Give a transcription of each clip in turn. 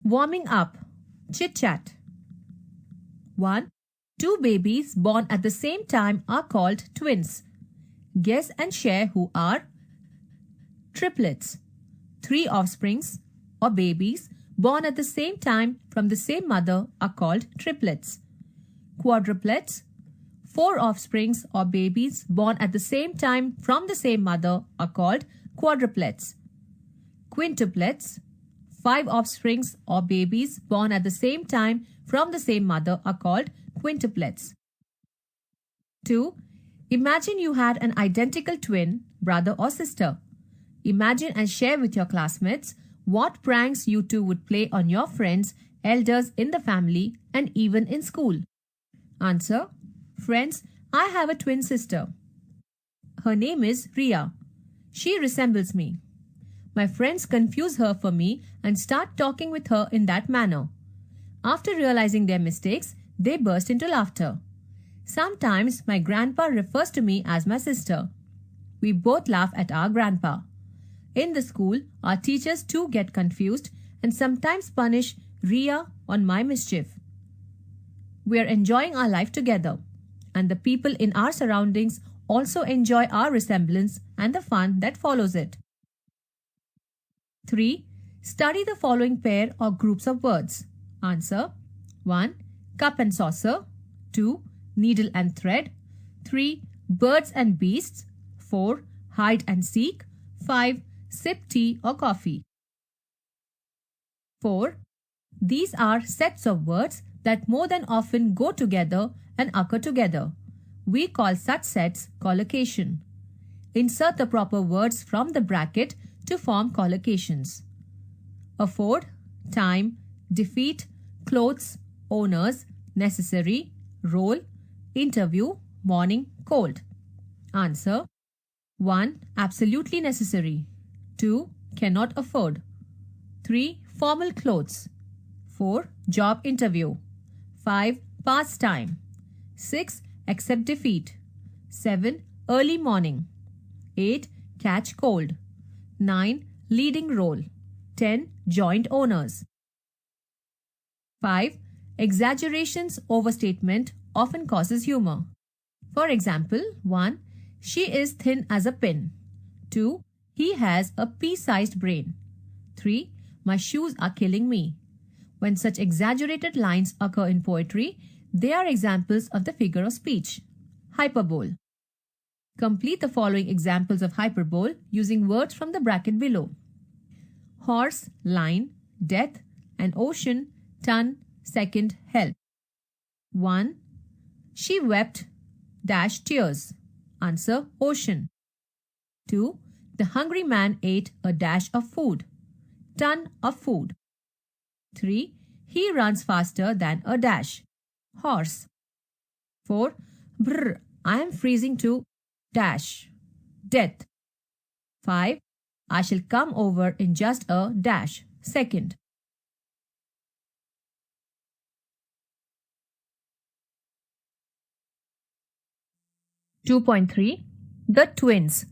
Warming up. Chit chat. 1. Two babies born at the same time are called twins. Guess and share who are triplets. 3 offsprings or babies born at the same time from the same mother are called triplets. Quadruplets. 4 offsprings or babies born at the same time from the same mother are called quadruplets. Quintuplets. 5 offsprings or babies born at the same time from the same mother are called quintuplets. 2. Imagine you had an identical twin, brother or sister. Imagine and share with your classmates what pranks you two would play on your friends, elders in the family, and even in school. Answer. Friends, I have a twin sister. Her name is Ria. She resembles me. My friends confuse her for me and start talking with her in that manner. After realizing their mistakes, they burst into laughter. Sometimes my grandpa refers to me as my sister. We both laugh at our grandpa. In the school, our teachers too get confused and sometimes punish Ria on my mischief. We are enjoying our life together, and the people in our surroundings also enjoy our resemblance and the fun that follows it. 3. Study the following pair or groups of words. Answer. 1. Cup and saucer. 2. Needle and thread. 3. Birds and beasts. 4. Hide and seek. 5. Sip tea or coffee. 4. These are sets of words that more than often go together and occur together. We call such sets collocation. Insert the proper words from the bracket to form collocations. Afford, time, defeat, clothes, owners, necessary, role, interview, morning, cold. Answer. 1. Absolutely necessary. 2. Cannot afford. 3. Formal clothes. 4. Job interview. 5. Pastime. 6. Accept defeat. 7. Early morning. 8. Catch cold. 9. Leading role. 10. Joint owners. 5. Exaggerations, overstatement often causes humor. For example, 1. She is thin as a pin. 2. He has a pea-sized brain. 3. My shoes are killing me. When such exaggerated lines occur in poetry, they are examples of the figure of speech. Hyperbole. Complete the following examples of hyperbole using words from the bracket below. Horse, line, death, an ocean, ton, second, help. 1. She wept, dash tears. Answer, ocean. 2. The hungry man ate a dash of food. Ton of food. 3. He runs faster than a dash. Horse. 4. Brr, I am freezing to dash. Death. 5. I shall come over in just a dash. Second. (2.3) The twins.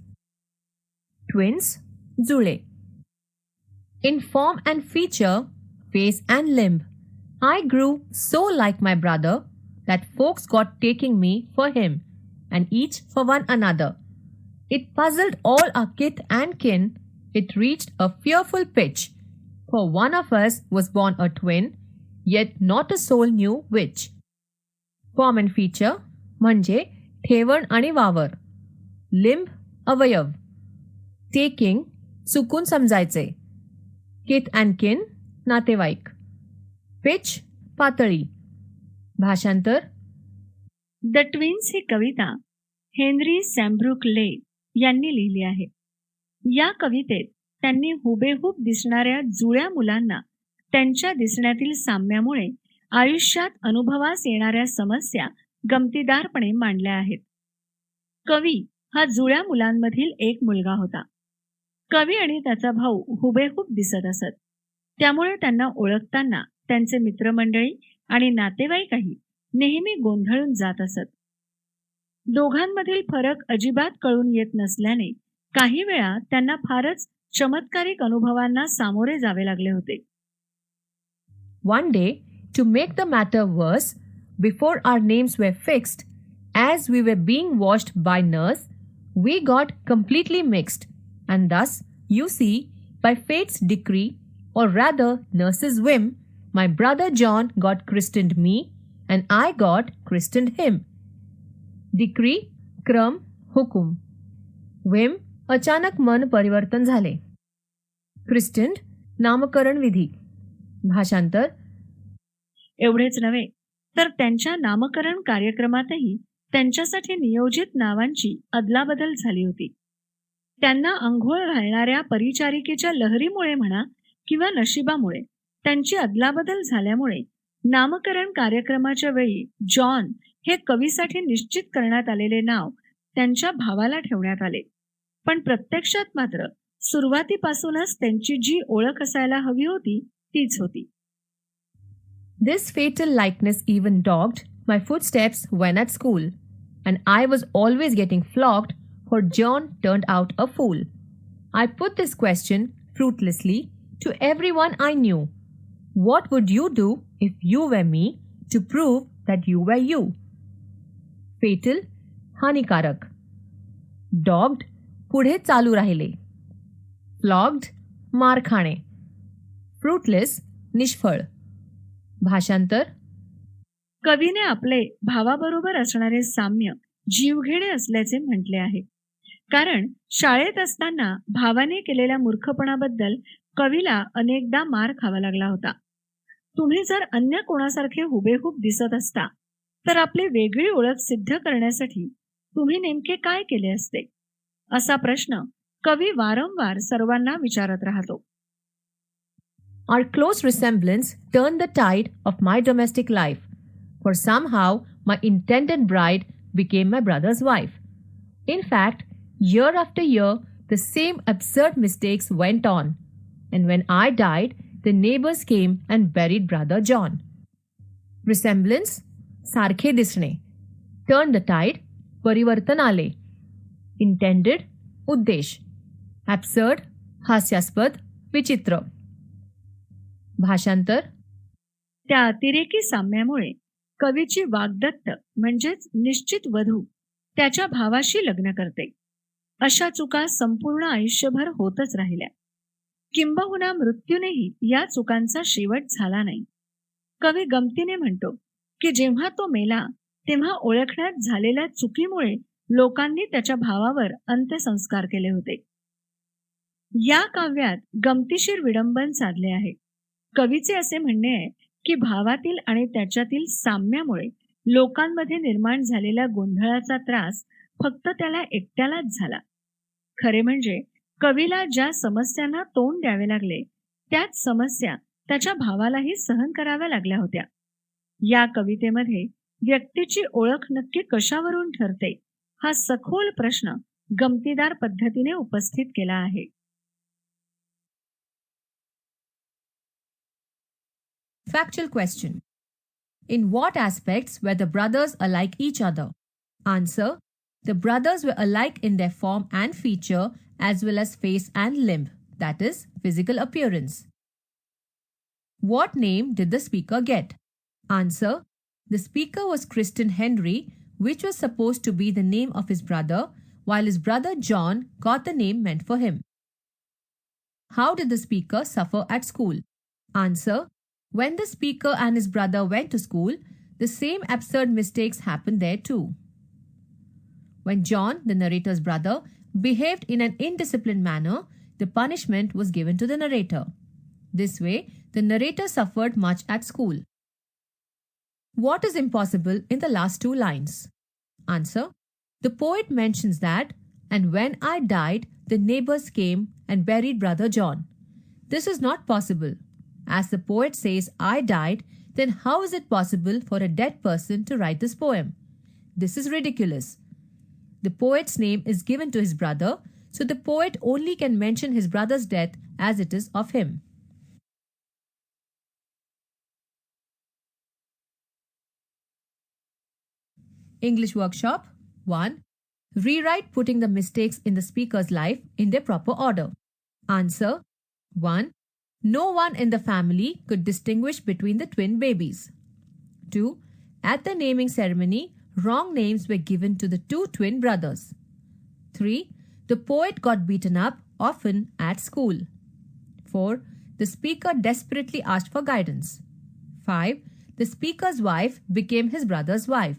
Twins, Zule. In form and feature, face and limb, I grew so like my brother that folks got taking me for him and each for one another. It puzzled all our kith and kin. It reached a fearful pitch, for one of us was born a twin, yet not a soul knew which. Form and feature म्हणजे ठेवण आणि वावर. Limb अवयव. Taking चुकून समजायचे. किथ and किन नातेवाईक. पिच पातळी. भाषांतर. द ट्विन्स ही कविता हेनरी सॅम्ब्रुक ले यांनी लिहिली आहे. या कवितेत त्यांनी हुबेहूब दिसणाऱ्या जुळ्या मुलांना त्यांच्या दिसण्यातील साम्यामुळे आयुष्यात अनुभवास येणाऱ्या समस्या गमतीदारपणे मांडल्या आहेत. कवी हा जुळ्या मुलांमधील एक मुलगा होता. कवी आणि त्याचा भाऊ हुबेहूब दिसत असत. त्यामुळे त्यांना ओळखताना त्यांचे मित्रमंडळी आणि नातेवाईकही नेहमी गोंधळून जात असत. दोघांमधील फरक अजिबात कळून येत नसल्याने काही वेळा त्यांना फारच चमत्कारिक अनुभवांना सामोरे जावे लागले होते. One day, to make the matter worse, before our names were fixed, as we were being washed by nurse, we got completely mixed, and thus, you see, by fate's decree, or rather nurse's whim, my brother John got christened me, and I got christened him. Decree, क्रम, हुकुम. whim, अचानक मन परिवर्तन झाले. christened, नामकरण विधी. भाषांतर. एवढेच नव्हे तर त्यांच्या नामकरण कार्यक्रमातही त्यांच्यासाठी नियोजित नावांची अदलाबदल झाली होती. त्यांना अंघोळ घालणाऱ्या परिचारिकेच्या लहरीमुळे म्हणा किंवा नशिबामुळे त्यांची अदलाबदल झाल्यामुळे नामकरण कार्यक्रमाच्या वेळी जॉन हे कवीसाठी निश्चित करण्यात आलेले नाव त्यांच्या भावाला ठेवण्यात आले. पण प्रत्यक्षात मात्र सुरुवातीपासूनच त्यांची जी ओळख असायला हवी होती तीच होती. This fatal likeness even dogged my footsteps when at school, and I was always getting flogged for John turned out a fool. I put this question fruitlessly to everyone I knew. What would you do if you were me to prove that you were you? Fatal, हानिकारक. Dogged, पुढे चालू राहिले. Flogged, मार खाणे. Fruitless, निष्फळ. भाषांतर. कवीने आपले भावाबरोबर असणारे साम्य जीवघेणे असल्याचे म्हटले आहे. कारण शाळेत असताना भावाने केलेल्या मूर्खपणाबद्दल कवीला अनेकदा मार खावा लागला होता. तुम्ही जर अन्य कोणासारखे हुबेहूब दिसत असता तर आपली वेगळी ओळख सिद्ध करण्यासाठी तुम्ही नेमके काय केले असते, असा प्रश्न कवी वारंवार सर्वांना विचारत राहतो. Our close resemblance turned the tide of my domestic life, for somehow my intended bride became my brother's wife. In fact, year after year, the same absurd mistakes went on, and when I died, the neighbors came and buried brother John. Resemblance, सारखे दिसणे. Turn the tide, परिवर्तन आले. Intended, उद्देश. Absurd, हास्यास्पद, विचित्र. भाषांतर. त्या अतिरेकी साम्यामुळे कवीची वाग्दत्त म्हणजेच निश्चित वधू त्याच्या भावाशी लग्न करते. अशा चुका संपूर्ण आयुष्यभर होतच राहिल्या. किंबहुना मृत्यूनेही या चुकांचा शेवट झाला नाही. कवी गमतीने म्हणतो की जेव्हा तो मेला तेव्हा ओळखण्यात झालेल्या चुकीमुळे लोकांनी त्याच्या भावावर अंत्यसंस्कार केले होते. या काव्यात गमतीशीर विडंबन साधले आहे. कवीचे असे म्हणणे आहे की भावातील आणि त्याच्यातील साम्यामुळे लोकांमध्ये निर्माण झालेल्या गोंधळाचा त्रास फक्त त्याला एकट्यालाच झाला. खरे म्हणजे कवीला ज्या समस्यांना तोंड द्यावे लागले त्याच समस्या त्याच्या भावालाही सहन कराव्या लागल्या होत्या. या कवितेमध्ये व्यक्तीची ओळख नक्की कशावरून ठरते हा सखोल प्रश्न गमतीदार पद्धतीने उपस्थित केला आहे. Factual question. In what aspects were the brothers alike each other? Answer. The brothers were alike in their form and feature as well as face and limb, that is, physical appearance. What name did the speaker get? Answer. The speaker was christened Henry, which was supposed to be the name of his brother, while his brother John got the name meant for him. How did the speaker suffer at school? Answer. When the speaker and his brother went to school, the same absurd mistakes happened there too. When John, the narrator's brother, behaved in an indisciplined manner, the punishment was given to the narrator. This way, the narrator suffered much at school. What is impossible in the last two lines? Answer. The poet mentions that, and when I died, the neighbors came and buried brother John. This is not possible. As the poet says, I died, then how is it possible for a dead person to write this poem? This is ridiculous. The poet's name is given to his brother, so the poet only can mention his brother's death as it is of him. English Workshop 1. Rewrite putting the mistakes in the speaker's life in their proper order. Answer 1. No one in the family could distinguish between the twin babies. 2. At the naming ceremony, wrong names were given to the two twin brothers. 3. The poet got beaten up often at school. 4. The speaker desperately asked for guidance. 5. The speaker's wife became his brother's wife.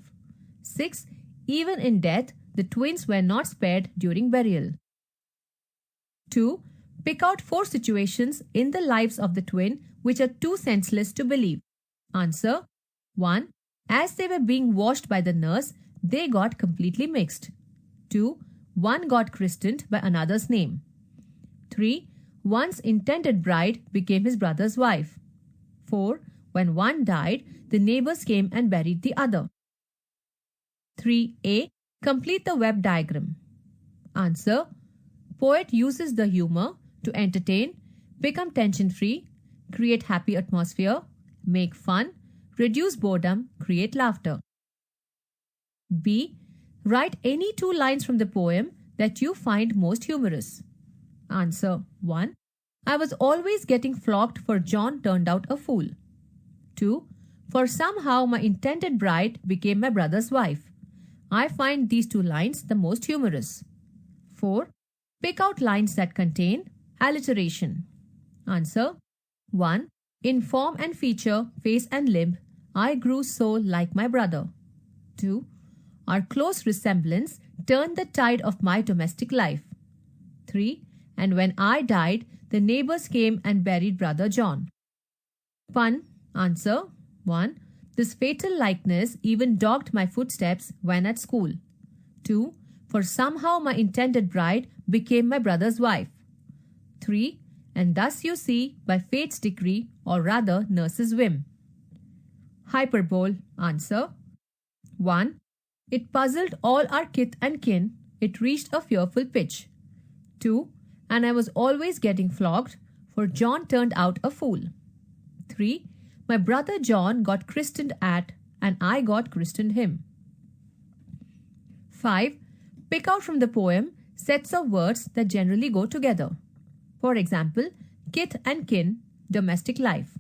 6. Even in death, the twins were not spared during burial. 2. Pick out 4 situations in the lives of the twin which are too senseless to believe. Answer. 1. As they were being washed by the nurse, they got completely mixed. 2. One got christened by another's name. 3. One's intended bride became his brother's wife. 4. When one died, the neighbors came and buried the other. 3a. Complete the web diagram. Answer. Poet uses the humor to entertain, become tension-free, create happy atmosphere, make fun, reduce boredom, create laughter. B. Write any 2 lines from the poem that you find most humorous. Answer. 1. I was always getting flogged for John turned out a fool. 2. For somehow my intended bride became my brother's wife. I find these 2 lines the most humorous. 4. Pick out lines that contain alliteration. Answer. 1. In form and feature, face and limb, I grew so like my brother. 2. Our close resemblance turned the tide of my domestic life. 3. And when I died, the neighbors came and buried brother John. Pun. Answer. 1. This fatal likeness even dogged my footsteps when at school. 2. For somehow my intended bride became my brother's wife. 3. And thus you see, by fate's decree, or rather nurse's whim. Hyperbole. Answer. 1. It puzzled all our kith and kin. It reached a fearful pitch. 2. And I was always getting flogged, for John turned out a fool. 3. My brother John got christened at, and I got christened him. 5. Pick out from the poem sets of words that generally go together. For example, kith and kin, domestic life.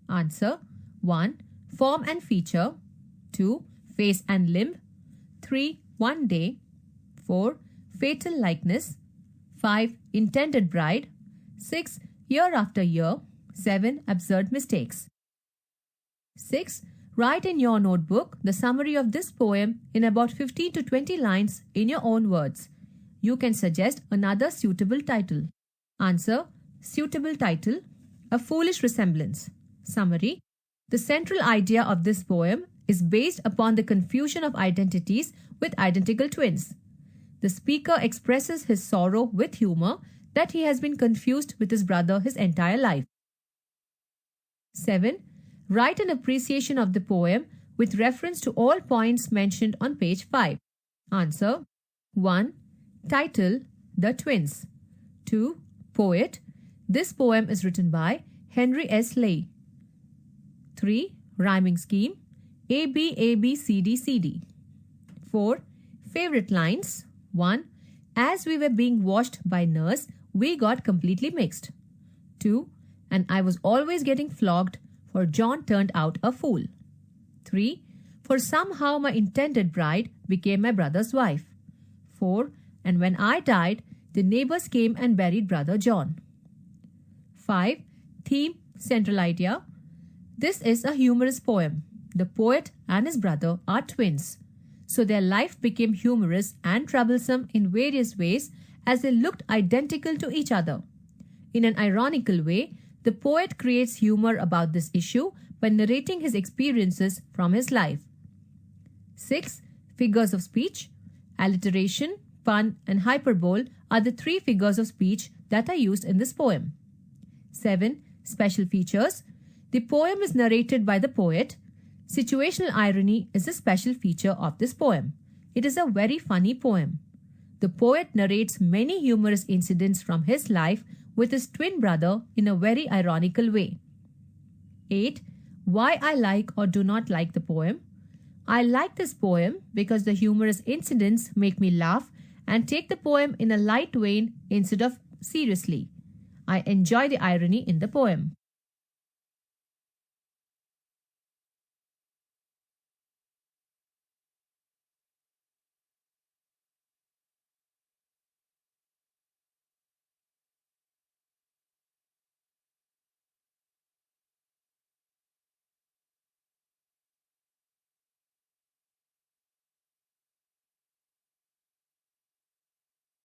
Answer. 1. Form and feature. 2. Face and limb. 3. One day. 4. Fatal likeness. 5. Intended bride. 6. Year after year. 7. Absurd mistakes. 6. Write in your notebook the summary of this poem in about 15 to 20 lines in your own words. You can suggest another suitable title. Answer. Suitable title. A Foolish Resemblance. Summary. The central idea of this poem is based upon the confusion of identities with identical twins. The speaker expresses his sorrow with humor that he has been confused with his brother his entire life. 7. Write an appreciation of the poem with reference to all points mentioned on page 5. Answer. 1. Title. The Twins. 2. Poet. This poem is written by Henry S. Leigh. 3. Rhyming scheme. A, B, A, B, C, D, C, D. 4. Favorite lines. 1. As we were being washed by nurse, we got completely mixed. 2. And I was always getting flogged, for John turned out a fool. 3. For somehow my intended bride became my brother's wife. 4. And when I died, the neighbors came and buried brother John. 5. Theme, central idea. This is a humorous poem. The poet and his brother are twins, so their life became humorous and troublesome in various ways as they looked identical to each other. In an ironical way, the poet creates humor about this issue by narrating his experiences from his life. 6. Figures of speech. Alliteration, pun, and hyperbole are the 3 figures of speech that are used in this poem. 7. Special features. The poem is narrated by the poet. Situational irony is a special feature of this poem. It is a very funny poem. The poet narrates many humorous incidents from his life with his twin brother in a very ironical way. 8. Why I like or do not like the poem. I like this poem because the humorous incidents make me laugh and take the poem in a light vein instead of seriously. I enjoy the irony in the poem.